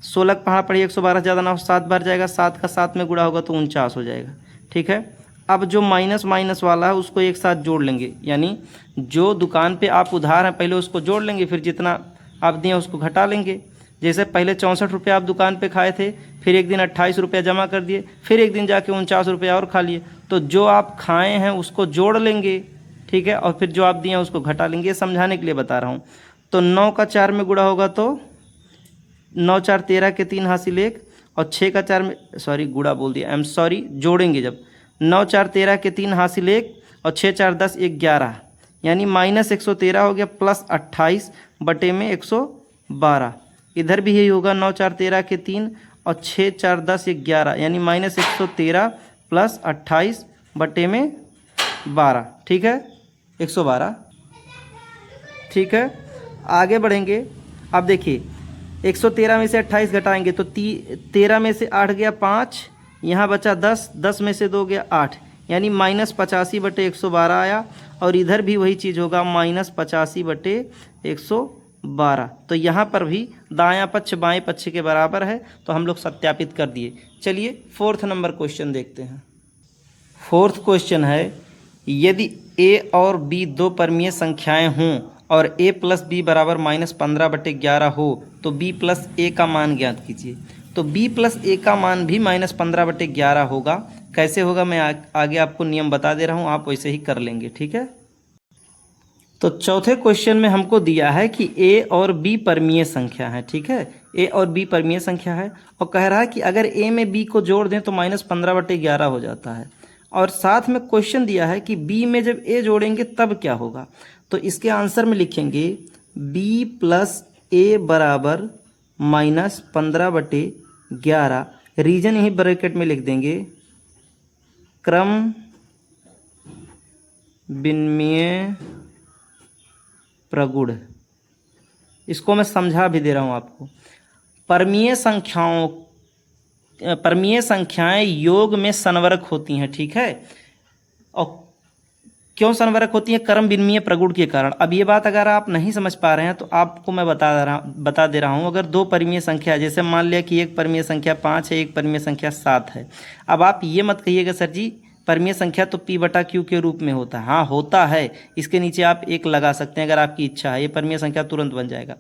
16 का पहाड़ा पढ़िए 112 से ज़्यादा ना हो, 7 बार जाएगा, 7 का 7 में गुणा होगा तो 49 हो जाएगा। ठीक है, अब जो माइनस माइनस वाला है उसको एक साथ जोड़ लेंगे, यानी जो दुकान पे आप उधार हैं पहले उसको जोड़ लेंगे, फिर जितना आप दिए उसको घटा लेंगे। जैसे पहले 64 रुपये आप दुकान पे खाए थे, फिर एक दिन 28 रुपये जमा कर दिए, फिर एक दिन जाके 49 रुपये और खा लिए, तो जो आप खाए हैं उसको जोड़ लेंगे। ठीक है, और फिर जो आप दिए हैं उसको घटा लेंगे, समझाने के लिए बता रहा हूँ। तो 9 का 4 में गुणा होगा तो 9 4 13 के 3 हासिल 1, और 6 का 4 में, सॉरी गुणा बोल दिया, आई एम सॉरी, जोड़ेंगे जब 9 4 13 के 3 हासिल 1, और 6 4 10 1 11 यानी -113 हो गया, प्लस 28 बटे में 112। इधर भी यही होगा, 9 4 13 के 3 और 6 4 10 1 11 यानी -113 प्लस 28 बटे में 12। ठीक है, 112। ठीक है, आगे बढ़ेंगे। अब देखिए 113 में से 28 घटाएंगे तो 13 में से 8 गया 5, यहाँ बचा 10, 10 में से 2 गया 8 यानी -85 बटे 112 आया, और इधर भी वही चीज़ होगा, -85 बटे 112। तो यहाँ पर भी दायां पक्ष बाएं पक्ष के बराबर है, तो हम लोग सत्यापित कर दिए। चलिए 4th नंबर क्वेश्चन देखते हैं। 4th क्वेश्चन है, यदि a और b दो परमीय संख्याएं हों और a प्लस बी बराबर -15 बटे 11 हो तो b प्लस a का मान ज्ञात कीजिए। तो b प्लस a का मान भी -15 बटे 11 होगा। कैसे होगा मैं आगे आपको नियम बता दे रहा हूँ, आप वैसे ही कर लेंगे। ठीक है, तो चौथे क्वेश्चन में हमको दिया है कि a और b परमीय संख्या है। ठीक है, a और b परमीय संख्या है, और कह रहा है कि अगर a में b को जोड़ दें तो -15 बटे 11 हो जाता है, और साथ में क्वेश्चन दिया है कि b में जब a जोड़ेंगे तब क्या होगा। तो इसके आंसर में लिखेंगे b प्लस a बराबर -15 बटे 11, रीजन यही ब्रैकेट में लिख देंगे, क्रम विन्मीय प्रगुण। इसको मैं समझा भी दे रहा हूँ आपको। परमीय संख्याएं योग में संवरक होती हैं। ठीक है, और क्यों संवरक होती हैं? क्रम विन्मीय प्रगुण के कारण। अब ये बात अगर आप नहीं समझ पा रहे हैं तो आपको मैं बता दे रहा हूँ। अगर दो परमीय संख्या, जैसे मान लिया कि एक परमीय संख्या 5 है, एक परमीय संख्या 7 है। अब आप ये मत कहिएगा सर जी परमीय संख्या तो p/q के रूप में होता है। हाँ होता है, इसके नीचे आप 1 लगा सकते हैं अगर आपकी इच्छा है, ये परमीय संख्या तुरंत बन जाएगा।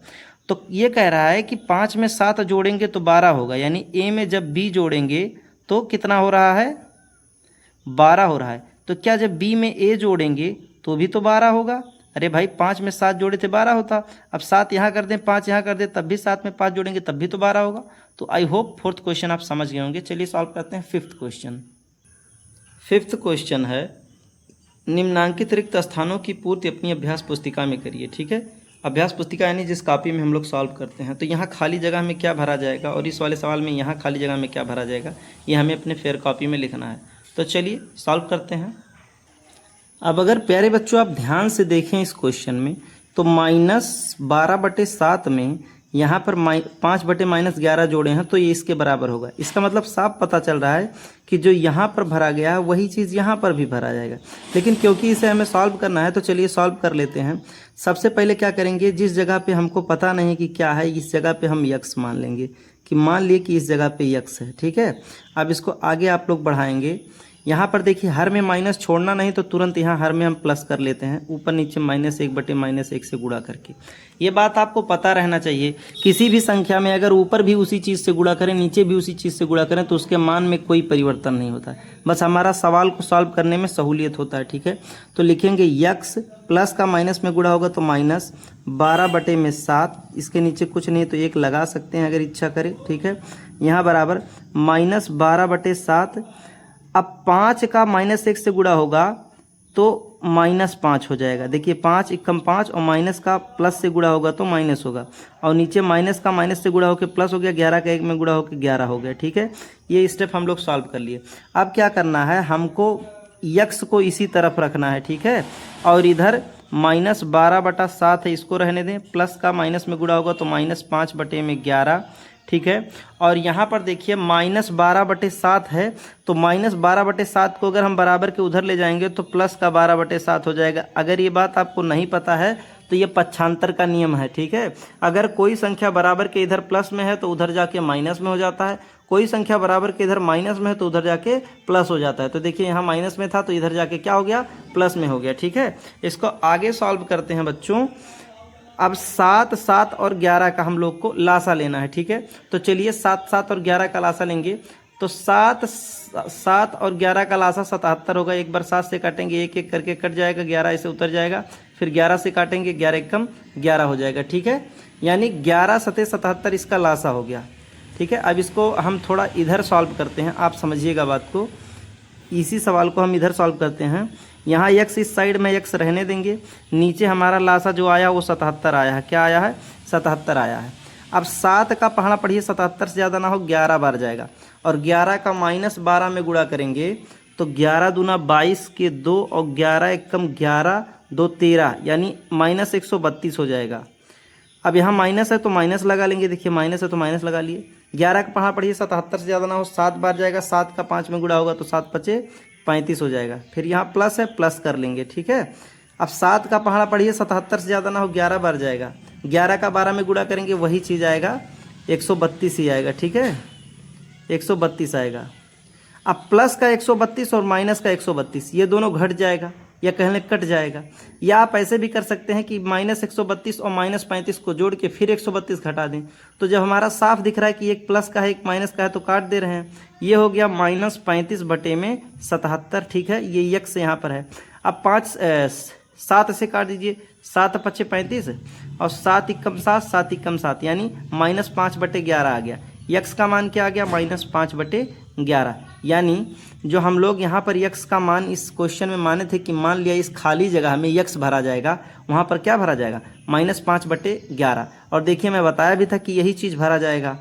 तो ये कह रहा है कि 5 में 7 जोड़ेंगे तो 12 होगा, यानी a में जब b जोड़ेंगे तो कितना हो रहा है? 12 हो रहा है। तो क्या जब b में a जोड़ेंगे तो भी तो 12 होगा? अरे भाई 5 में 7 जोड़े थे 12 होता। अब 7 यहाँ कर दें, 5 यहाँ कर दें, तब भी 7 में 5 जोड़ेंगे तब भी तो 12 होगा। तो आई होप फोर्थ क्वेश्चन आप समझ गए होंगे। चलिए सॉल्व करते हैं फिफ्थ क्वेश्चन। फिफ्थ क्वेश्चन है, निम्नांकित रिक्त स्थानों की पूर्ति अपनी अभ्यास पुस्तिका में करिए। ठीक है, अभ्यास पुस्तिका यानी जिस कॉपी में हम लोग सॉल्व करते हैं। तो यहाँ खाली जगह में क्या भरा जाएगा और इस वाले सवाल में यहाँ खाली जगह में क्या भरा जाएगा, ये हमें अपने फेयर कॉपी में लिखना है। तो चलिए सॉल्व करते हैं। अब अगर प्यारे बच्चों आप ध्यान से देखें इस क्वेश्चन में, तो -12/7 में यहाँ पर 5/-11 जोड़े हैं तो ये इसके बराबर होगा। इसका मतलब साफ पता चल रहा है कि जो यहाँ पर भरा गया है वही चीज़ यहाँ पर भी भरा जाएगा। लेकिन क्योंकि इसे हमें सॉल्व करना है तो चलिए सॉल्व कर लेते हैं। सबसे पहले क्या करेंगे, जिस जगह पे हमको पता नहीं कि क्या है, इस जगह पे हम यक्स मान लेंगे कि मान लिए कि इस जगह पे यक्स है। ठीक है, अब इसको आगे आप लोग बढ़ाएंगे। यहाँ पर देखिए हर में माइनस छोड़ना नहीं तो तुरंत यहाँ हर में हम प्लस कर लेते हैं, ऊपर नीचे -1/-1 से गुणा करके। ये बात आपको पता रहना चाहिए, किसी भी संख्या में अगर ऊपर भी उसी चीज़ से गुणा करें नीचे भी उसी चीज़ से गुणा करें तो उसके मान में कोई परिवर्तन नहीं होता है। बस हमारा सवाल को सॉल्व करने में सहूलियत होता है। ठीक है, तो लिखेंगे यक्स प्लस का माइनस में गुणा होगा तो -12/7, इसके नीचे कुछ नहीं तो 1 लगा सकते हैं अगर इच्छा करें। ठीक है, यहाँ बराबर -12/7। अब 5 का -1 से गुणा होगा तो -5 हो जाएगा। देखिए 5 × 5 और माइनस का प्लस से गुणा होगा तो माइनस होगा, और नीचे माइनस का माइनस से गुणा होकर प्लस हो गया, 11 का 1 में गुणा होकर 11 हो गया। ठीक है, ये स्टेप हम लोग सॉल्व कर लिए। अब क्या करना है, हमको यक्स को इसी तरफ रखना है। ठीक है, और इधर -12/7 है, इसको रहने दें, प्लस का माइनस में गुणा होगा तो -5/11। ठीक है, और यहाँ पर देखिए -12/7 है तो -12/7 को अगर हम बराबर के उधर ले जाएंगे तो प्लस का 12/7 हो जाएगा। अगर ये बात आपको नहीं पता है तो ये पक्षांतर का नियम है। ठीक है, अगर कोई संख्या बराबर के इधर प्लस में है तो उधर जाके माइनस में हो जाता है, कोई संख्या बराबर के इधर माइनस में है तो उधर जाके प्लस हो जाता है। तो देखिए यहाँ माइनस में था तो इधर जाके क्या हो गया, प्लस में हो गया। ठीक है, इसको आगे सॉल्व करते हैं बच्चों। अब 7, 7 और 11 का हम लोग को लासा लेना है। ठीक है, तो चलिए 7, 7 और 11 का लासा लेंगे। तो 7, 7 और 11 का लासा 77 होगा। एक बार 7 से काटेंगे 1 1 करके कट जाएगा, 11 ऐसे उतर जाएगा, फिर 11 से काटेंगे 11 एकम 11 हो जाएगा। ठीक है, यानी 11 सते 77 इसका लासा हो गया। ठीक है, अब इसको हम थोड़ा इधर सॉल्व करते हैं, आप समझिएगा बात को। इसी सवाल को हम इधर सॉल्व करते हैं। यहाँ यक्स इस साइड में यक्स रहने देंगे, नीचे हमारा लासा जो आया वो 77 आया है। क्या आया है, 77 आया है। अब 7 का पढ़ना पढ़िए, 77 से ज़्यादा ना हो, 11 बार जाएगा, और 11 का -12 में गुणा करेंगे तो 11 दूना 22 के 2 और 11 एकम 11 2 13, यानी -132 हो जाएगा। अब यहाँ माइनस है तो माइनस लगा लेंगे, देखिए माइनस है तो माइनस लगा लिए। 11 का पढ़ना पढ़िए, 77 से ज़्यादा ना हो, 7 बार जाएगा, 7 का 5 में गुणा होगा तो 7 5 35 हो जाएगा। फिर यहाँ प्लस है, प्लस कर लेंगे। ठीक है, अब 7 का पढ़ना पढ़िए, 77 से ज़्यादा ना हो, 11 बार जाएगा, 11 का 12 में गुणा करेंगे वही चीज़ आएगा, 132 ही आएगा। ठीक है, 132 आएगा। अब प्लस का 132 और माइनस का 132 ये दोनों घट जाएगा या कहने कट जाएगा, या आप ऐसे भी कर सकते हैं कि -132 और -35 को जोड़ के फिर 132 घटा दें। तो जब हमारा साफ दिख रहा है कि एक प्लस का है एक माइनस का है तो काट दे रहे हैं, ये हो गया -35/77। ठीक है, ये यक्स यहाँ पर है। अब 7 से काट दीजिए, 7 5 35 और 7 एकम 7, 7 एकम 7, यानी -5/11 आ गया। यक्स का मान क्या आ गया, -5/11। यानी जो हम लोग यहाँ पर यक्स का मान इस क्वेश्चन में माने थे कि मान लिया इस खाली जगह में यक्स भरा जाएगा, वहाँ पर क्या भरा जाएगा, -5/11। और देखिए मैं बताया भी था कि यही चीज़ भरा जाएगा।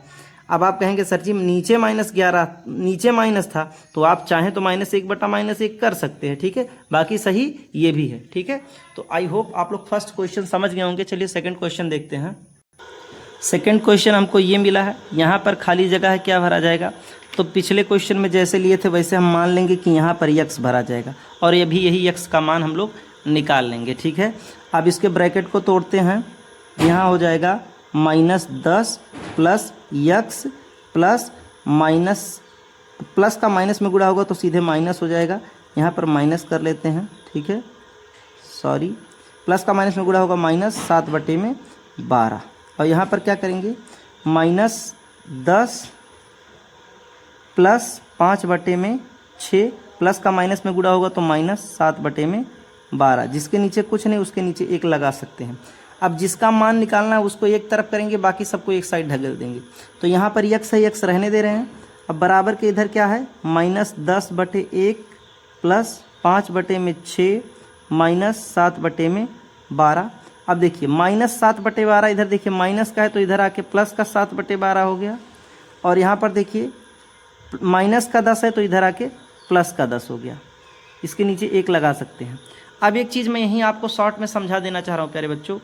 अब आप कहेंगे सर जी नीचे -11, नीचे माइनस था, तो आप चाहें तो -1/-1 कर सकते हैं। ठीक है, बाकी सही ये भी है। ठीक है, तो आई होप आप लोग फर्स्ट क्वेश्चन समझ गए होंगे। चलिए सेकंड क्वेश्चन देखते हैं। सेकंड क्वेश्चन हमको ये मिला है, यहाँ पर खाली जगह है, क्या भरा जाएगा। तो पिछले क्वेश्चन में जैसे लिए थे वैसे हम मान लेंगे कि यहाँ पर यक्स भरा जाएगा, और ये भी यही यक्स का मान हम लोग निकाल लेंगे। ठीक है, अब इसके ब्रैकेट को तोड़ते हैं। यहाँ हो जाएगा -10 plus x plus minus, plus का माइनस में गुणा होगा तो सीधे माइनस हो जाएगा, यहाँ पर माइनस कर लेते हैं। ठीक है, सॉरी, प्लस का माइनस में गुणा होगा -7/12, और यहाँ पर क्या करेंगे, -10 प्लस 5/6, प्लस का माइनस में गुणा होगा तो -7/12, 12, जिसके नीचे कुछ नहीं उसके नीचे 1 लगा सकते हैं। अब जिसका मान निकालना है उसको एक तरफ करेंगे, बाकी सबको एक साइड ढकेल देंगे। तो यहाँ पर यक्स है, यक्स रहने दे रहे हैं। अब बराबर के इधर क्या है, -10/1 प्लस 5/6 माइनस 7/12। अब देखिए -7/12, इधर देखिए माइनस का है तो इधर आके प्लस का 7/12 हो गया। और यहाँ पर देखिए माइनस का 10 है तो इधर आके प्लस का 10 हो गया। इसके नीचे 1 लगा सकते हैं। अब एक चीज़ मैं यहीं आपको शॉर्ट में समझा देना चाह रहा हूँ प्यारे बच्चों,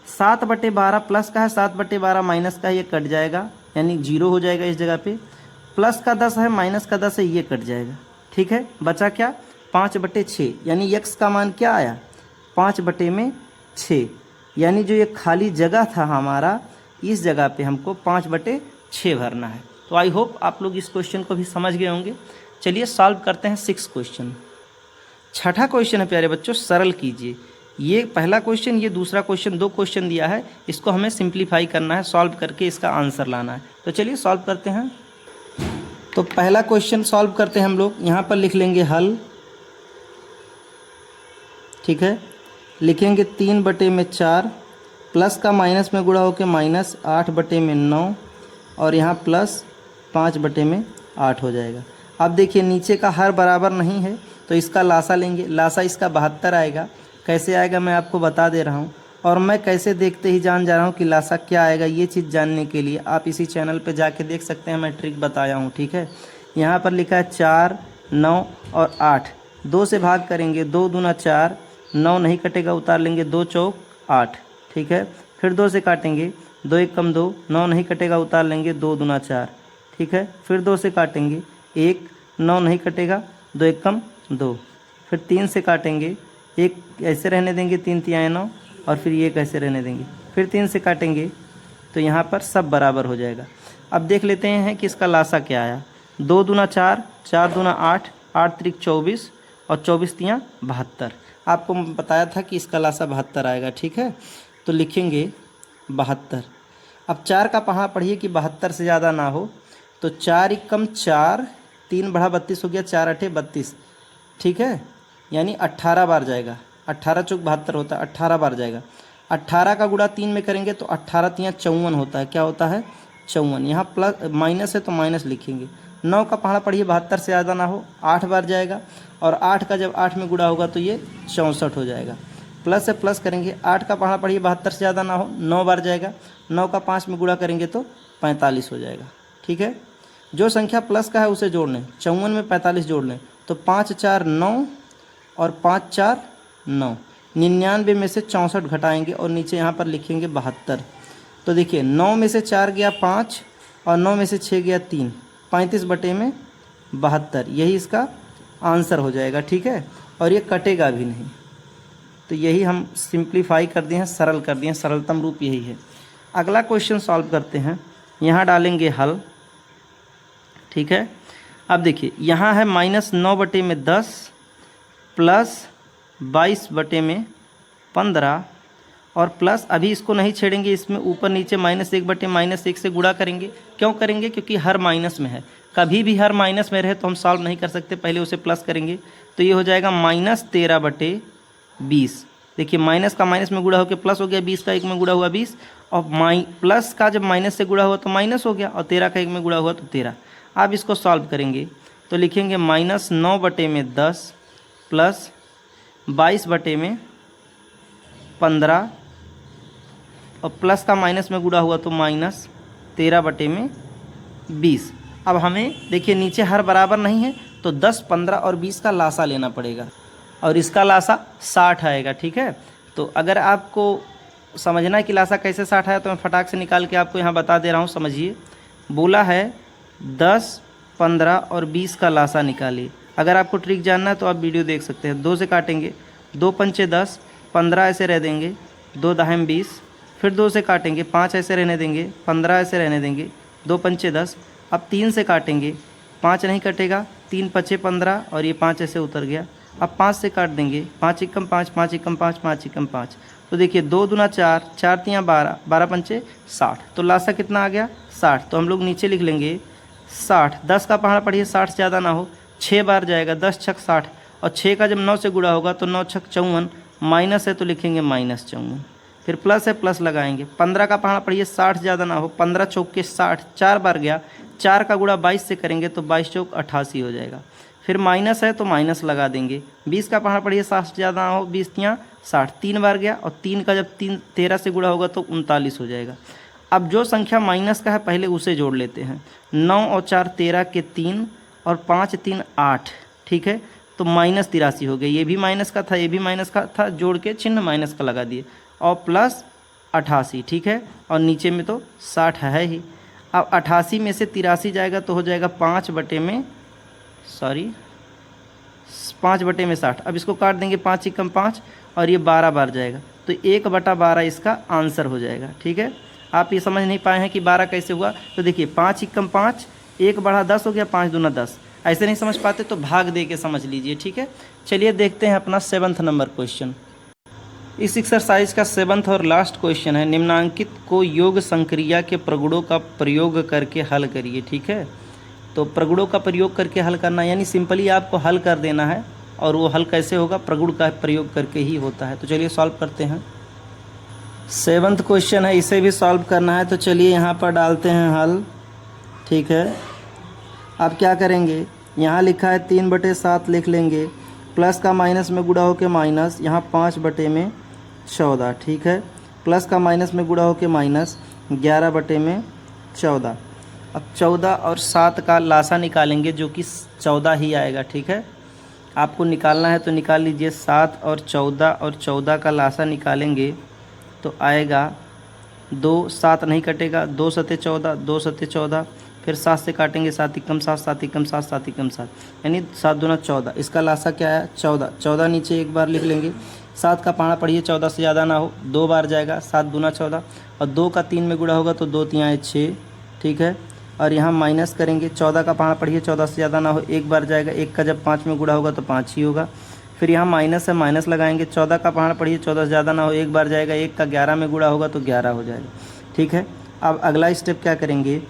7/12 प्लस का है, 7/12 माइनस का है, ये कट जाएगा यानी 0 हो जाएगा इस जगह पे। प्लस का 10 है, माइनस का 10 है, ये कट जाएगा। ठीक है, बचा क्या, 5/6 यानी यक्स का मान क्या आया, 5/6। यानी जो ये खाली जगह था हमारा, इस जगह पे हमको 5/6 भरना है। तो आई होप आप लोग इस क्वेश्चन को भी समझ गए होंगे। चलिए सॉल्व करते हैं 6 क्वेश्चन। छठा क्वेश्चन है प्यारे बच्चों, सरल कीजिए। ये पहला क्वेश्चन, ये दूसरा क्वेश्चन, 2 क्वेश्चन दिया है, इसको हमें सिंप्लीफाई करना है, सॉल्व करके इसका आंसर लाना है। तो चलिए सॉल्व करते हैं। तो पहला क्वेश्चन सॉल्व करते हैं हम लोग। यहाँ पर लिख लेंगे हल, ठीक है, लिखेंगे 3/4 प्लस का माइनस में गुणा होकर -8/9 और यहाँ प्लस 5/8 हो जाएगा। अब देखिए नीचे का हर बराबर नहीं है तो इसका लासा लेंगे, लासा इसका 72 आएगा। कैसे आएगा मैं आपको बता दे रहा हूँ, और मैं कैसे देखते ही जान जा रहा हूँ कि लासा क्या आएगा। ये चीज़ जानने के लिए आप इसी चैनल पे जाके देख सकते हैं, मैं ट्रिक बताया हूँ। ठीक है, यहाँ पर लिखा है 4, 9 और 8, 2 से भाग करेंगे, 2 दूना 4, 9 नहीं कटेगा, उतार लेंगे, 2 चौक 8। ठीक है, फिर 2 से काटेंगे, 2 1 कम 2, 9 नहीं कटेगा, उतार लेंगे, 2 दूना 4। ठीक है, फिर 2 से काटेंगे, 1, 9 नहीं कटेगा, 2 1 कम 2। फिर 3 से काटेंगे, 1 ऐसे रहने देंगे, 3 तियाएँ 9, और फिर ये कैसे रहने देंगे। फिर 3 से काटेंगे तो यहाँ पर सब बराबर हो जाएगा। अब देख लेते हैं कि इसका लासा क्या आया। 2 दूना 4, 4 दूना 8, 8 त्रिक 24 और 24 तियाँ 72। आपको बताया था कि इसका लासा 72 आएगा। ठीक है, तो लिखेंगे 72। अब 4 का पढ़ा पढ़िए कि 72 से ज़्यादा ना हो, तो 4 1 कम 4, 3 बढ़ा 32 हो गया, 4 8 32। ठीक है, यानी 18 बार जाएगा, 18 चौक 72 होता है, 18 बार जाएगा। 18 का गुणा 3 में करेंगे तो 18 तियाँ 54 होता है। क्या होता है, 54। यहाँ प्लस माइनस है तो माइनस लिखेंगे। 9 का पढ़ा पढ़िए 72 से ज़्यादा ना हो, 8 बार जाएगा, और 8 का जब 8 में गुणा होगा तो ये 64 हो जाएगा। प्लस से प्लस करेंगे, 8 का पढ़ा पढ़िए 72 से ज़्यादा ना हो, 9 बार जाएगा, 9 का 5 में गुणा करेंगे तो 45 हो जाएगा। ठीक है, जो संख्या प्लस का है उसे जोड़ लें, 54 में 45 जोड़ लें तो 5 4 9 और 5 4 9, 99 में से 64 घटाएंगे और नीचे यहाँ पर लिखेंगे 72। तो देखिए 9 में से 4 गया 5 और 9 में से 6 गया 3, 35/72, यही इसका आंसर हो जाएगा। ठीक है, और ये कटेगा भी नहीं। तो यही हम सिंप्लीफाई कर दिए हैं, सरल कर दिए हैं, सरलतम रूप यही है। अगला क्वेश्चन सॉल्व करते हैं। यहाँ डालेंगे हल। ठीक है, अब देखिए यहाँ है -9/10 प्लस 22/15 और प्लस, अभी इसको नहीं छेड़ेंगे, इसमें ऊपर नीचे -1/-1 से गुणा करेंगे। क्यों करेंगे, क्योंकि हर माइनस में है। कभी भी हर माइनस में रहे तो हम सॉल्व नहीं कर सकते, पहले उसे प्लस करेंगे। तो ये हो जाएगा -13/20। देखिए माइनस का माइनस में गुणा होकर प्लस हो गया, 20 का 1 में गुणा हुआ 20, और प्लस का जब माइनस से गुणा हुआ तो माइनस हो गया, और 13 का 1 में गुणा हुआ तो 13। अब इसको सॉल्व करेंगे तो लिखेंगे -9/10 प्लस 22/15 और प्लस का माइनस में गुणा हुआ तो -13/20। अब हमें देखिए नीचे हर बराबर नहीं है तो 10, 15 और 20 का लासा लेना पड़ेगा, और इसका लासा 60 आएगा। ठीक है, तो अगर आपको समझना है कि लासा कैसे 60 आया तो मैं फटाक से निकाल के आपको यहाँ बता दे रहा हूँ। समझिए, बोला है 10, 15 और 20 का लासा निकालिए। अगर आपको ट्रिक जानना है तो आप वीडियो देख सकते हैं। 2 से काटेंगे, 2 पंचे 10, 15 ऐसे रह देंगे, 2 दाहिम 20, फिर 2 से काटेंगे, 5 ऐसे रहने देंगे, 15 ऐसे रहने देंगे, 2 पंचे 10। अब 3 से काटेंगे, 5 नहीं कटेगा, 3 पचे 15 और ये 5 ऐसे उतर गया। अब 5 से काट देंगे, 5 एकम 5, 5 एकम 5, 5 एकम 5। तो देखिए 2 दूना 4, 4 तियाँ 12, 12 पंचे 60। तो लासा कितना आ गया, 60। तो हम लोग नीचे लिख लेंगे 60। 10 का पहाड़ा पढ़िए 60 से ज़्यादा ना हो, 6 बार जाएगा, 10 छक 60 और 6 का जब 9 से गुणा होगा तो 9 छक 54, माइनस है तो लिखेंगे -54, फिर प्लस है प्लस लगाएंगे। 15 का पहाड़ा पढ़िए 60 ज़्यादा ना हो, 15 चौक के 60, 4 बार गया, 4 का गुणा 22 से करेंगे तो 22 चौक 88 हो जाएगा। फिर माइनस है तो माइनस लगा देंगे। 20 का पहाड़ा पढ़िए 60 ज़्यादा ना हो, 20 तियाँ 60, 3 बार गया, और 3 का जब 13 से गुणा होगा तो 39 हो जाएगा। अब जो संख्या माइनस का है पहले उसे जोड़ लेते हैं। 9 और 4 13 के 3 और 5 3 8, ठीक है, तो -83 हो गया। ये भी माइनस का था, ये भी माइनस का था, जोड़ के चिन्ह माइनस का लगा दिए, और प्लस 88, ठीक है, और नीचे में तो 60 है ही। अब 88 में से 83 जाएगा तो हो जाएगा 5 बटे में 60। अब इसको काट देंगे, 5 × 5, और ये 12 बार जाएगा तो 1/12 इसका आंसर हो जाएगा। ठीक है, आप ये समझ नहीं पाए हैं कि 12 कैसे हुआ, तो देखिए 5 × 5, 1 बढ़ा 10 हो गया, 5 दूना 10। ऐसे नहीं समझ पाते तो भाग दे के समझ लीजिए। ठीक है, चलिए देखते हैं अपना 7वां नंबर क्वेश्चन। इस एक्सरसाइज का 7वां और लास्ट क्वेश्चन है, निम्नांकित को योग संक्रिया के प्रगुणों का प्रयोग करके हल करिए। ठीक है, तो प्रगुणों का प्रयोग करके हल करना यानी सिंपली आपको हल कर देना है, और वो हल कैसे होगा, प्रगुण का प्रयोग करके ही होता है। तो चलिए सॉल्व करते हैं। 7वां क्वेश्चन है, इसे भी सॉल्व करना है, तो चलिए यहाँ पर डालते हैं हल। ठीक है, अब क्या करेंगे, यहाँ लिखा है 3/7 लिख लेंगे, प्लस का माइनस में गुणा होके माइनस, यहाँ 5/14। ठीक है, प्लस का माइनस में गुणा होके माइनस 11/14। अब 14 और 7 का लासा निकालेंगे जो कि 14 ही आएगा। ठीक है, आपको निकालना है तो निकाल लीजिए। 7 और 14 का लासा निकालेंगे तो आएगा 2, 7 नहीं कटेगा, 2 सते 14, 2 सते 14, फिर 7 से काटेंगे, 7 × 7, 7 × 7, 7 × 7, यानी 7 दूना 14। इसका लासा क्या है, 14। 14 नीचे एक बार लिख लेंगे। 7 का पहाड़ा पढ़िए 14 से ज़्यादा ना हो, 2 बार जाएगा, 7 दूना 14, और 2 का 3 में गुणा होगा तो 2 तियाँ 6। ठीक है, और यहाँ माइनस करेंगे, 14 का पहाड़ा पढ़िए 14 से ज़्यादा ना हो, एक बार जाएगा, 1 का जब 5 में गुणा होगा तो 5 ही होगा। फिर यहाँ माइनस है, माइनस लगाएंगे, 14 का पहाड़ा पढ़िए 14 से ज़्यादा ना हो, एक बार जाएगा, 1 का 11 में गुणा होगा तो 11 हो जाएगा। ठीक है, अब अगला स्टेप क्या करेंगे,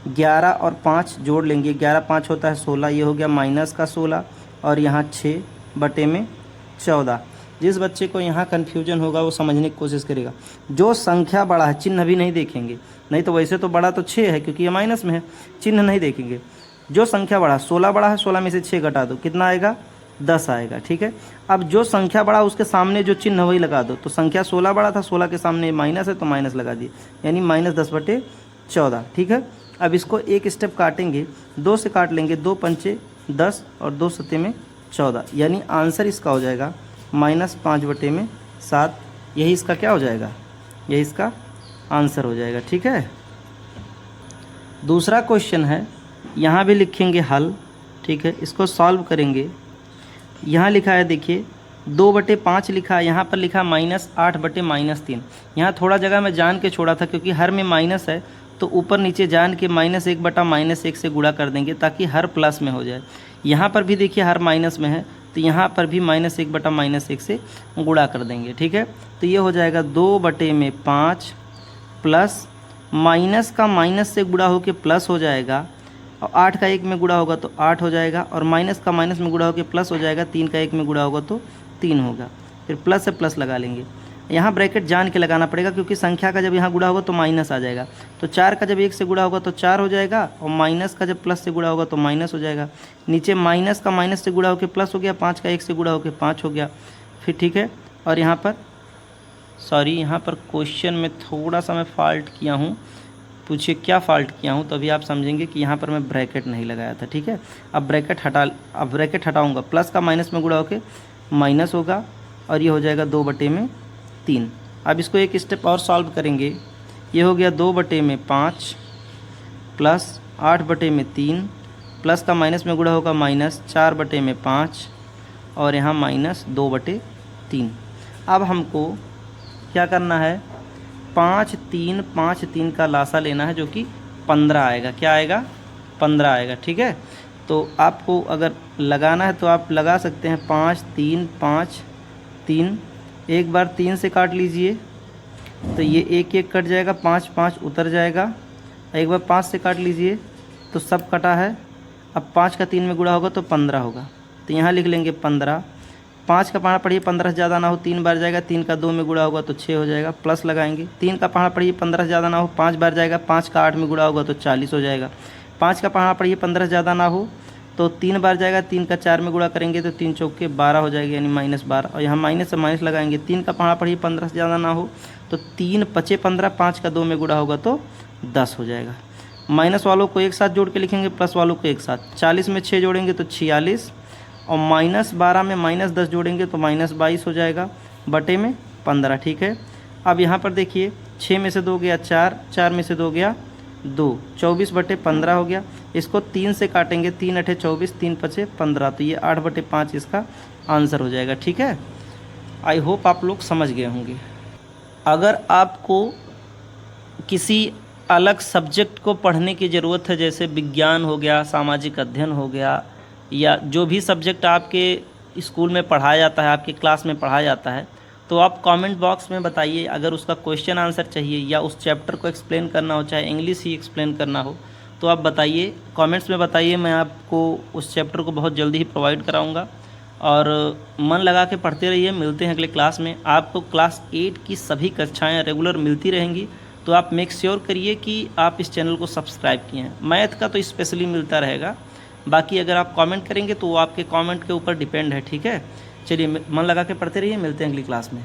11 और 5 जोड़ लेंगे, 11 5 होता है 16, ये हो गया माइनस का 16, और यहाँ 6/14। जिस बच्चे को यहाँ कन्फ्यूजन होगा वो समझने की कोशिश करेगा। जो संख्या बड़ा है, चिन्ह भी नहीं देखेंगे, नहीं तो वैसे तो बड़ा तो 6 है क्योंकि ये माइनस में है, चिन्ह नहीं देखेंगे। जो संख्या बड़ा, 16 बड़ा है, 16 में से 6 घटा दो, कितना आएगा, 10 आएगा। ठीक है, अब जो संख्या बड़ा उसके सामने जो चिन्ह वही लगा दो, तो संख्या 16 बड़ा था, 16 के सामने माइनस है तो माइनस लगा दिए, यानी -10/14। ठीक है, अब इसको एक स्टेप काटेंगे, 2 से काट लेंगे, 2 पंचे 10 और 2 सते में 14, यानी आंसर इसका हो जाएगा -5/7। यही इसका क्या हो जाएगा, यही इसका आंसर हो जाएगा। ठीक है, दूसरा क्वेश्चन है, यहाँ भी लिखेंगे हल। ठीक है, इसको सॉल्व करेंगे। यहाँ लिखा है देखिए 2/5 लिखा है, यहाँ पर लिखा -8/-3। यहाँ थोड़ा जगह मैं जान के छोड़ा था क्योंकि हर में माइनस है, तो ऊपर नीचे जान के -1/-1 से गुणा कर देंगे ताकि हर प्लस में हो जाए। यहाँ पर भी देखिए हर माइनस में है, तो यहाँ पर भी -1/-1 से गुणा कर देंगे। ठीक है, तो ये हो जाएगा 2/5 प्लस माइनस का माइनस से गुणा होकर प्लस हो जाएगा, और 8 का 1 में गुणा होगा तो 8 हो जाएगा, और माइनस का माइनस में गुणा होकर प्लस हो जाएगा, 3 का 1 में गुणा होगा तो 3 होगा। फिर प्लस से प्लस लगा लेंगे, यहाँ ब्रैकेट जान के लगाना पड़ेगा क्योंकि संख्या का जब यहाँ गुणा होगा तो माइनस आ जाएगा, तो 4 का जब 1 से गुणा होगा तो 4 हो जाएगा, और माइनस का जब प्लस से गुणा होगा तो माइनस हो जाएगा। नीचे माइनस का माइनस से गुणा होकर प्लस हो गया, 5 का 1 से गुणा होकर 5 हो गया। फिर ठीक है, और यहाँ पर यहाँ पर क्वेश्चन में थोड़ा सा मैं फ़ॉल्ट किया हूँ, पूछिए क्या फ़ॉल्ट किया हूँ, तो अभी आप समझेंगे कि यहाँ पर मैं ब्रैकेट नहीं लगाया था। ठीक है, अब ब्रैकेट हटाऊँगा, प्लस का माइनस में गुणा होकर माइनस होगा, और ये हो जाएगा 2/3। अब इसको एक स्टेप और सॉल्व करेंगे। ये हो गया 2/5 प्लस 8/3, प्लस का माइनस में गुणा होगा माइनस 4/5, और यहाँ -2/3। अब हमको क्या करना है, 5 3 का लासा लेना है जो कि 15 आएगा। क्या आएगा, 15 आएगा। ठीक है, तो आपको अगर लगाना है तो आप लगा सकते हैं 5 3, एक बार 3 से काट लीजिए तो ये 1 1 कट जाएगा, 5 5 उतर जाएगा। एक बार 5 से काट लीजिए तो सब कटा है। अब 5 का 3 में गुणा होगा तो 15 होगा, तो यहाँ लिख लेंगे 15। 5 का पहाड़ा पढ़िए 15 से ज़्यादा ना हो, 3 बार जाएगा, 3 का 2 में गुणा होगा तो 6 हो जाएगा, प्लस लगाएंगे। 3 का पहाड़ा पढ़िए 15 से ज़्यादा ना हो, 5 बार जाएगा, 5 का 8 में गुणा होगा तो 40 हो जाएगा। 5 का पहाड़ा पढ़िए 15 से ज़्यादा ना हो तो 3 बार जाएगा, 3 का 4 में गुणा करेंगे तो 3 चौके 12 हो जाएगा, यानी -12। और यहाँ माइनस से माइनस लगाएंगे। 3 का पहाड़ा पढ़िए 15 से ज़्यादा ना हो तो 3 पचे 15, 5 का 2 में गुणा होगा तो 10 हो जाएगा। माइनस वालों को एक साथ जोड़ के लिखेंगे, प्लस वालों को एक साथ। 40 में 6 जोड़ेंगे तो 46, और -12 में -10 जोड़ेंगे तो -22 हो जाएगा, बटे में 15। ठीक है, अब यहाँ पर देखिए 6 में से 2 गया 4, 4 में से 2 गया 2, 24 बटे 15 हो गया। इसको 3 से काटेंगे, 3 अठे 24, 3 पचे 15, तो ये 8 बटे 5 इसका आंसर हो जाएगा। ठीक है, आई होप आप लोग समझ गए होंगे। अगर आपको किसी अलग सब्जेक्ट को पढ़ने की ज़रूरत है, जैसे विज्ञान हो गया, सामाजिक अध्ययन हो गया, या जो भी सब्जेक्ट आपके स्कूल में पढ़ाया जाता है, आपकी क्लास में पढ़ाया जाता है, तो आप कमेंट बॉक्स में बताइए। अगर उसका क्वेश्चन आंसर चाहिए या उस चैप्टर को एक्सप्लेन करना हो, चाहे इंग्लिश ही एक्सप्लेन करना हो, तो आप बताइए, कमेंट्स में बताइए। मैं आपको उस चैप्टर को बहुत जल्दी ही प्रोवाइड कराऊंगा। और मन लगा के पढ़ते रहिए। मिलते हैं अगले क्लास में। आपको क्लास 8 की सभी कक्षाएँ रेगुलर मिलती रहेंगी, तो आप मेक श्योर करिए कि आप इस चैनल को सब्सक्राइब किए हैं। मैथ का तो स्पेशली मिलता रहेगा, बाकी अगर आप कमेंट करेंगे तो वो आपके कमेंट के ऊपर डिपेंड है। ठीक है, चलिए मन लगा के पढ़ते रहिए। मिलते हैं अगली क्लास में।